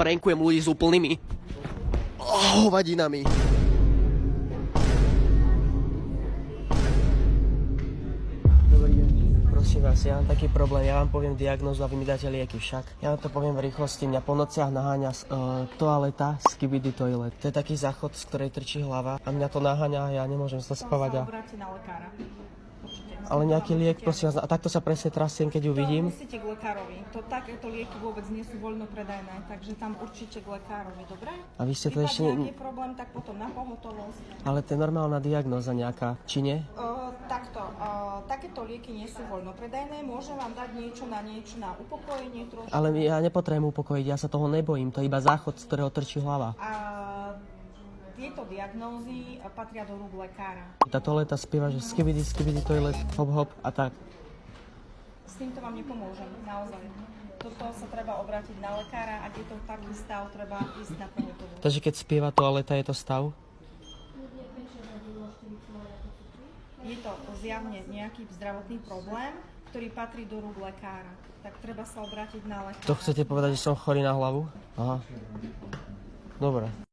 prankujem ľudí s úplnými hovadinami. Dobrý deň. Prosím vás, ja mám taký problém, ja vám poviem diagnózu a vy mi dáte lieky však. Ja vám to poviem v rýchlosti, mňa po nociach naháňa toaleta Skibidi Toilet. To je taký záchod, z ktorej trčí hlava a mňa to naháňa a ja nemôžem sa spávať. Na lekára. Ale nejaký liek, prosím vás, a takto sa presne trasiem, keď ju vidím. Musíte k lekárovi. Takéto lieky vôbec nie sú voľno predajné, takže tam určite k lekárovi, dobre? A vy ste to ešte... nejaký problém, tak potom na pohotovosť. Ale to je normálna diagnóza nejaká, či nie? Takéto lieky nie sú voľno predajné, môžem vám dať niečo na upokojenie trošku. Ale ja nepotrebujem upokojiť, ja sa toho nebojím, to je iba záchod, z ktorého trčí hlava. Tieto diagnózy patria do rúk lekára. Tá toaleta spieva, že Skibidi Toilet, hop hop a tak. S týmto vám nepomôžem, naozaj. Toto sa treba obrátiť na lekára, ak je to taký stav, treba ísť na pohotovosť. Takže keď spieva toaleta, je to stav? Je to zjavne nejaký zdravotný problém, ktorý patrí do rúk lekára. Tak treba sa obrátiť na lekára. To chcete povedať, že som chorý na hlavu? Aha. Dobre.